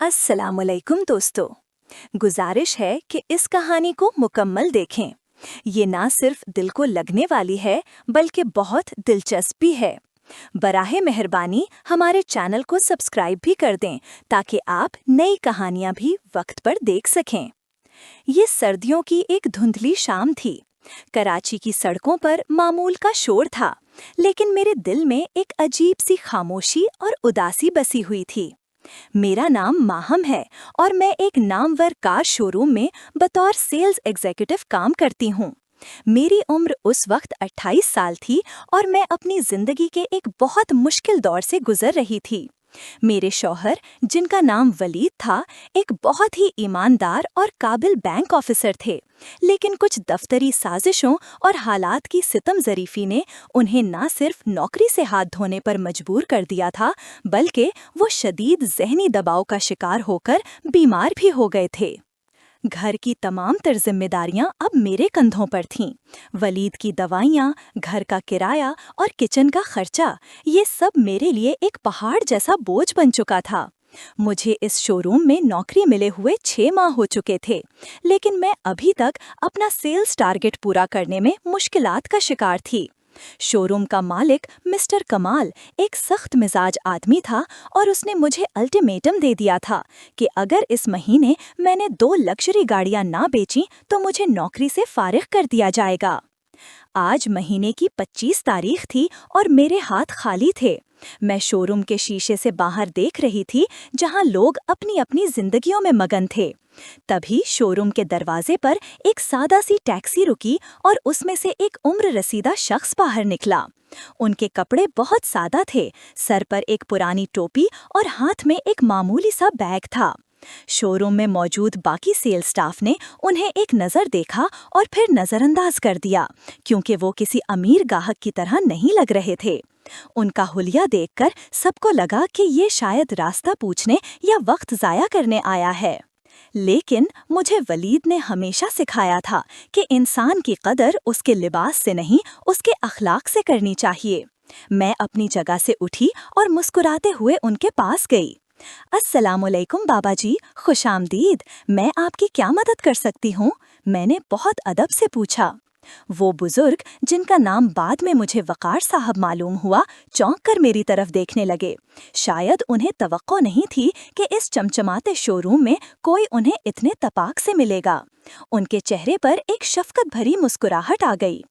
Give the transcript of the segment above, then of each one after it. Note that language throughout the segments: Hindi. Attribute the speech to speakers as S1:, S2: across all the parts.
S1: अस्सलामुअलैकुम दोस्तों। गुजारिश है कि इस कहानी को मुकम्मल देखें। ये ना सिर्फ दिल को लगने वाली है बल्कि बहुत दिलचस्प भी है। बराहे मेहरबानी हमारे चैनल को सब्सक्राइब भी कर दें ताकि आप नई कहानियां भी वक्त पर देख सकें। ये सर्दियों की एक धुंधली शाम थी। कराची की सड़कों पर मामूल का शोर था, लेकिन मेरे दिल में एक अजीब सी खामोशी और उदासी बसी हुई थी। मेरा नाम माहम है और मैं एक नामवर कार शोरूम में बतौर सेल्स एग्जीक्यूटिव काम करती हूँ। मेरी उम्र उस वक्त 28 साल थी और मैं अपनी जिंदगी के एक बहुत मुश्किल दौर से गुजर रही थी। मेरे शौहर, जिनका नाम वलीद था, एक बहुत ही ईमानदार और काबिल बैंक ऑफिसर थे, लेकिन कुछ दफ्तरी साजिशों और हालात की सितम ज़रीफ़ी ने उन्हें न सिर्फ नौकरी से हाथ धोने पर मजबूर कर दिया था, बल्कि वो शदीद ज़हनी दबाव का शिकार होकर बीमार भी हो गए थे। घर की तमाम तर जिम्मेदारियां अब मेरे कंधों पर थीं। वलीद की दवाइयां, घर का किराया और किचन का खर्चा, ये सब मेरे लिए एक पहाड़ जैसा बोझ बन चुका था। मुझे इस शोरूम में नौकरी मिले हुए 6 माह हो चुके थे, लेकिन मैं अभी तक अपना सेल्स टारगेट पूरा करने में मुश्किलात का शिकार थी। शोरूम का मालिक मिस्टर कमाल एक सख्त मिजाज आदमी था और उसने मुझे अल्टीमेटम दे दिया था कि अगर इस महीने मैंने 2 लग्जरी गाड़ियां ना बेची तो मुझे नौकरी से फारिग कर दिया जाएगा। आज महीने की 25 तारीख थी और मेरे हाथ खाली थे। मैं शोरूम के शीशे से बाहर देख रही थी, जहां लोग अपनी अपनी जिंदगियों में मगन थे। तभी शोरूम के दरवाजे पर एक सादा सी टैक्सी रुकी और उसमें से एक उम्र रसीदा शख्स बाहर निकला। उनके कपड़े बहुत सादा थे, सर पर एक पुरानी टोपी और हाथ में एक मामूली सा बैग था। शोरूम में मौजूद बाकी सेल्स स्टाफ ने उन्हें एक नज़र देखा और फिर नज़रअंदाज कर दिया, क्योंकि वो किसी अमीर गाहक की तरह नहीं लग रहे थे। उनका हुलिया देखकर सबको लगा कि ये शायद रास्ता पूछने या वक्त ज़ाया करने आया है। लेकिन मुझे वलीद ने हमेशा सिखाया था कि इंसान की कदर उसके लिबास से नहीं, उसके अखलाक से करनी चाहिए। मैं अपनी जगह से उठी और मुस्कुराते हुए उनके पास गई। अस्सलामुअलैकुम बाबा जी, खुशामदीद। मैं आपकी क्या मदद कर सकती हूँ? मैंने बहुत अदब से पूछा। वो बुजुर्ग, जिनका नाम बाद में मुझे वकार साहब मालूम हुआ, चौंक कर मेरी तरफ देखने लगे। शायद उन्हें तवक्को नहीं थी कि इस चमचमाते शोरूम में कोई उन्हें इतने तपाक से मिलेगा। उनके चेहरे पर एक शफकत भरी मुस्कुराहट आ गई।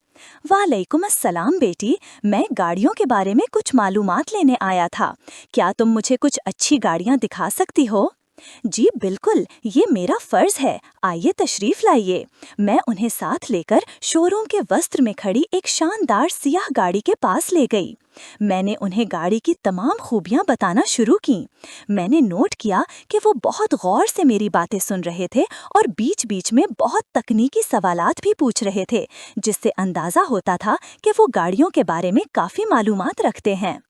S1: वालेकुम अस्सलाम बेटी, मैं गाड़ियों के बारे में कुछ मालूमात लेने आया था। क्या तुम मुझे कुछ अच्छी गाड़ियां दिखा सकती हो? जी बिल्कुल, ये मेरा फर्ज है। आइए तशरीफ लाइए। मैं उन्हें साथ लेकर शोरूम के वस्त्र में खड़ी एक शानदार सियाह गाड़ी के पास ले गई। मैंने उन्हें गाड़ी की तमाम खूबियां बताना शुरू की। मैंने नोट किया कि वो बहुत गौर से मेरी बातें सुन रहे थे और बीच बीच में बहुत तकनीकी सवालात भी पूछ रहे थे, जिससे अंदाजा होता था कि वो गाड़ियों के बारे में काफ़ी मालूमात रखते हैं।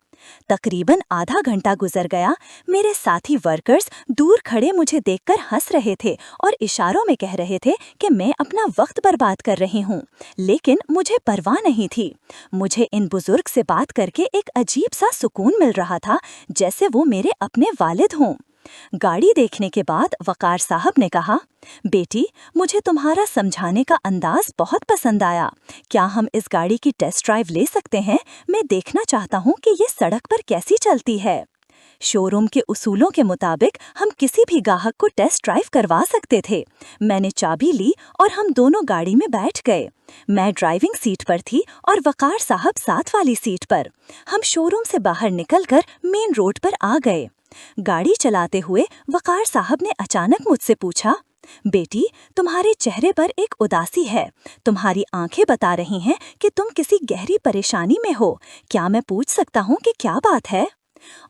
S1: तकरीबन आधा घंटा गुजर गया। मेरे साथी वर्कर्स दूर खड़े मुझे देखकर हंस रहे थे और इशारों में कह रहे थे कि मैं अपना वक्त बर्बाद कर रही हूँ, लेकिन मुझे परवाह नहीं थी। मुझे इन बुजुर्ग से बात करके एक अजीब सा सुकून मिल रहा था, जैसे वो मेरे अपने वालिद हों। गाड़ी देखने के बाद वकार साहब ने कहा, बेटी, मुझे तुम्हारा समझाने का अंदाज बहुत पसंद आया। क्या हम इस गाड़ी की टेस्ट ड्राइव ले सकते हैं? मैं देखना चाहता हूँ कि ये सड़क पर कैसी चलती है। शोरूम के उसूलों के मुताबिक हम किसी भी ग्राहक को टेस्ट ड्राइव करवा सकते थे। मैंने चाबी ली और हम दोनों गाड़ी में बैठ गए। मैं ड्राइविंग सीट पर थी और वकार साहब साथ वाली सीट पर। हम शोरूम से बाहर निकलकर मेन रोड पर आ गए। गाड़ी चलाते हुए वकार साहब ने अचानक मुझसे पूछा, बेटी, तुम्हारे चेहरे पर एक उदासी है। तुम्हारी आंखें बता रही हैं कि तुम किसी गहरी परेशानी में हो। क्या मैं पूछ सकता हूँ कि क्या बात है?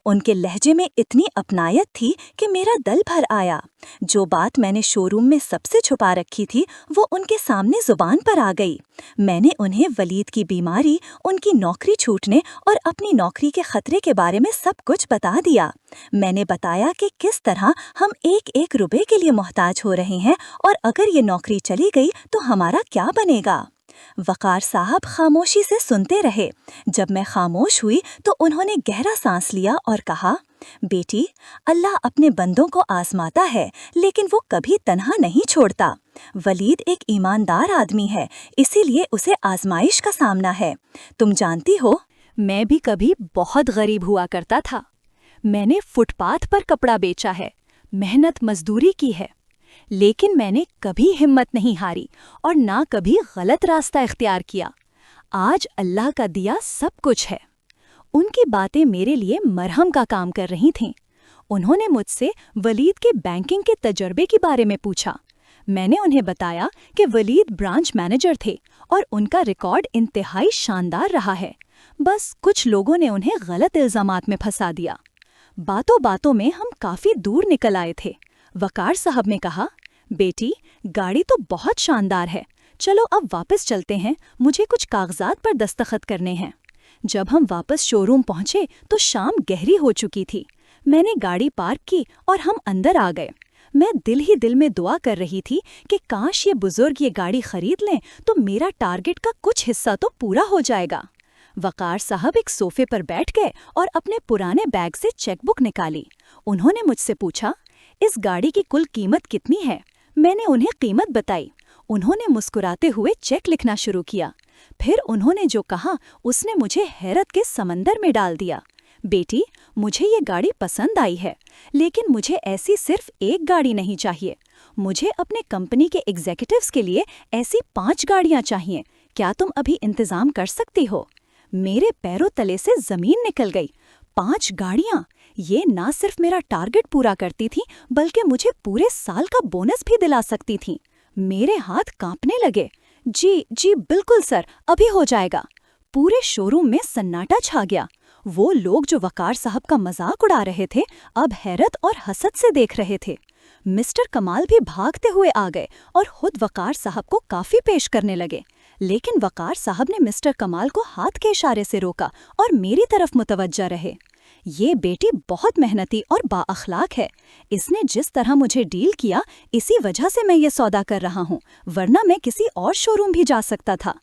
S1: उनके लहजे में इतनी अपनायत थी कि मेरा दल भर आया। जो बात मैंने शोरूम में सबसे छुपा रखी थी, वो उनके सामने जुबान पर आ गई। मैंने उन्हें वलीद की बीमारी, उनकी नौकरी छूटने और अपनी नौकरी के खतरे के बारे में सब कुछ बता दिया। मैंने बताया कि किस तरह हम एक एक रुपए के लिए मोहताज हो रहे हैं और अगर ये नौकरी चली गई तो हमारा क्या बनेगा। वकार साहब खामोशी से सुनते रहे। जब मैं खामोश हुई तो उन्होंने गहरा सांस लिया और कहा, बेटी, अल्लाह अपने बंदों को आजमाता है, लेकिन वो कभी तन्हा नहीं छोड़ता। वलीद एक ईमानदार आदमी है, इसीलिए उसे आजमाइश का सामना है। तुम जानती हो, मैं भी कभी बहुत गरीब हुआ करता था। मैंने फुटपाथ पर कपड़ा बेचा है, मेहनत मजदूरी की है, लेकिन मैंने कभी हिम्मत नहीं हारी और ना कभी गलत रास्ता इख्तियार किया। आज अल्लाह का दिया सब कुछ है। उनकी बातें मेरे लिए मरहम का काम कर रही थीं। उन्होंने मुझसे वलीद के बैंकिंग के तजर्बे के बारे में पूछा। मैंने उन्हें बताया कि वलीद ब्रांच मैनेजर थे और उनका रिकॉर्ड इंतहाई शानदार रहा है। बस कुछ लोगों ने उन्हें गलत इल्जामात में फंसा दिया। बातों बातों में हम काफी दूर निकल आए थे। वकार साहब ने कहा, बेटी, गाड़ी तो बहुत शानदार है, चलो अब वापस चलते हैं, मुझे कुछ कागजात पर दस्तखत करने हैं। जब हम वापस शोरूम पहुंचे तो शाम गहरी हो चुकी थी। मैंने गाड़ी पार्क की और हम अंदर आ गए। मैं दिल ही दिल में दुआ कर रही थी कि काश ये बुजुर्ग ये गाड़ी खरीद लें तो मेरा टारगेट का कुछ हिस्सा तो पूरा हो जाएगा। वकार साहब एक सोफे पर बैठ गए और अपने पुराने बैग से चेकबुक निकाली। उन्होंने मुझसे पूछा, इस गाड़ी की कुल कीमत कितनी है? मैंने उन्हें कीमत बताई। उन्होंने मुस्कुराते हुए चेक लिखना शुरू किया। फिर उन्होंने जो कहा उसने मुझे हैरत के समंदर में डाल दिया। बेटी, मुझे ये गाड़ी पसंद आई है, लेकिन मुझे ऐसी सिर्फ एक गाड़ी नहीं चाहिए। मुझे अपने कंपनी के एग्जीक्यूटिव्स के लिए ऐसी 5 गाड़ियां चाहिए। क्या तुम अभी इंतजाम कर सकती हो? मेरे पैरों तले से जमीन निकल गई। 5 गाड़ियां! ये ना सिर्फ मेरा टारगेट पूरा करती थी, बल्कि मुझे पूरे साल का बोनस भी दिला सकती थी। मेरे हाथ कांपने लगे। जी बिल्कुल सर, अभी हो जाएगा। पूरे शोरूम में सन्नाटा छा गया। वो लोग जो वकार साहब का मजाक उड़ा रहे थे, अब हैरत और हसद से देख रहे थे। मिस्टर कमाल भी भागते हुए आ गए और खुद वकार साहब को काफी पेश करने लगे, लेकिन वकार साहब ने मिस्टर कमाल को हाथ के इशारे से रोका और मेरी तरफ मुतवज्जा रहे। ये बेटी बहुत मेहनती और बाअखलाक है। इसने जिस तरह मुझे डील किया, इसी वजह से मैं ये सौदा कर रहा हूँ, वरना मैं किसी और शोरूम भी जा सकता था।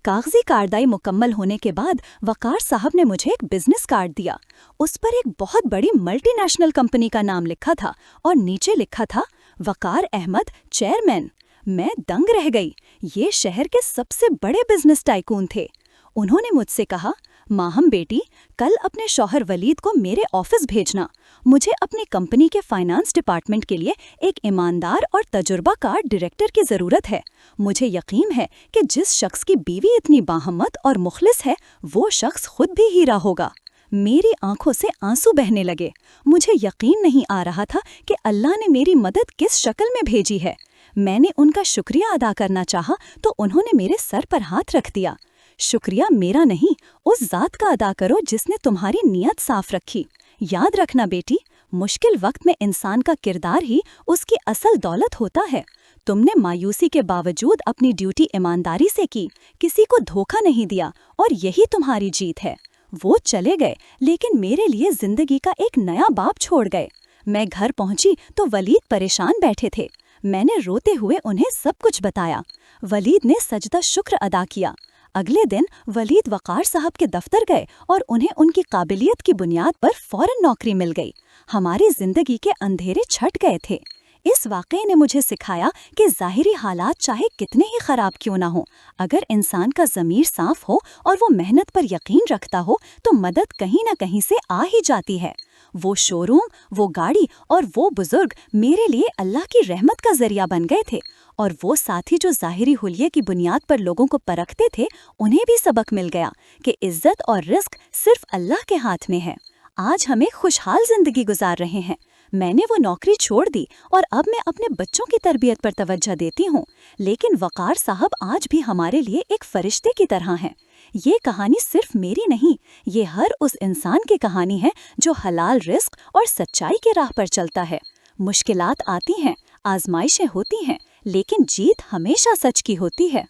S1: कागजी कार्रवाई मुकम्मल होने के बाद वकार साहब ने मुझे एक बिजनेस कार्ड दिया। उस पर एक बहुत बड़ी मल्टीनेशनल कंपनी का नाम लिखा था और नीचे लिखा था, वकार अहमद, चेयरमैन। मैं दंग रह गई। ये शहर के सबसे बड़े बिजनेस टाइकून थे। उन्होंने मुझसे कहा, माहम बेटी, कल अपने शौहर वलीद को मेरे ऑफिस भेजना। मुझे अपनी कंपनी के फाइनेंस डिपार्टमेंट के लिए एक ईमानदार और तजुर्बाकार डायरेक्टर की ज़रूरत है। मुझे यकीन है कि जिस शख्स की बीवी इतनी बाहम्मत और मुखलिस है, वो शख्स खुद भी हीरा होगा। मेरी आंखों से आंसू बहने लगे। मुझे यकीन नहीं आ रहा था कि अल्लाह ने मेरी मदद किस शक्ल में भेजी है। मैंने उनका शुक्रिया अदा करना चाहा तो उन्होंने मेरे सर पर हाथ रख दिया। शुक्रिया मेरा नहीं, उस जात का अदा करो जिसने तुम्हारी नीयत साफ रखी। याद रखना बेटी, मुश्किल वक्त में इंसान का किरदार ही उसकी असल दौलत होता है। तुमने मायूसी के बावजूद अपनी ड्यूटी ईमानदारी से की, किसी को धोखा नहीं दिया और यही तुम्हारी जीत है। वो चले गए, लेकिन मेरे लिए जिंदगी का एक नया बाब छोड़ गए। मैं घर पहुंची तो वलीद परेशान बैठे थे। मैंने रोते हुए उन्हें सब कुछ बताया। वलीद ने सजदा शुक्र अदा किया। अगले दिन वलीद वकार साहब के दफ्तर गए और उन्हें उनकी काबिलियत की बुनियाद पर फौरन नौकरी मिल गई। हमारी जिंदगी के अंधेरे छट गए थे। इस वाक़ये ने मुझे सिखाया कि ज़ाहिरी हालात चाहे कितने ही ख़राब क्यों ना हो, अगर इंसान का ज़मीर साफ हो और वो मेहनत पर यकीन रखता हो तो मदद कहीं ना कहीं से आ ही जाती है। वो शोरूम, वो गाड़ी और वो बुजुर्ग मेरे लिए अल्लाह की रहमत का जरिया बन गए थे, और वो साथी जो ज़ाहिरी हुलिये की बुनियाद पर लोगों को परखते थे, उन्हें भी सबक मिल गया कि इज्जत और रिस्क सिर्फ अल्लाह के हाथ में है। आज हमें खुशहाल जिंदगी गुजार रहे हैं। मैंने वो नौकरी छोड़ दी और अब मैं अपने बच्चों की तरबियत पर तवज्जो देती हूँ, लेकिन वकार साहब आज भी हमारे लिए एक फरिश्ते की तरह हैं। ये कहानी सिर्फ मेरी नहीं, ये हर उस इंसान की कहानी है जो हलाल रिस्क और सच्चाई के राह पर चलता है। मुश्किलात आती हैं, आजमाइशें होती हैं, लेकिन जीत हमेशा सच की होती है।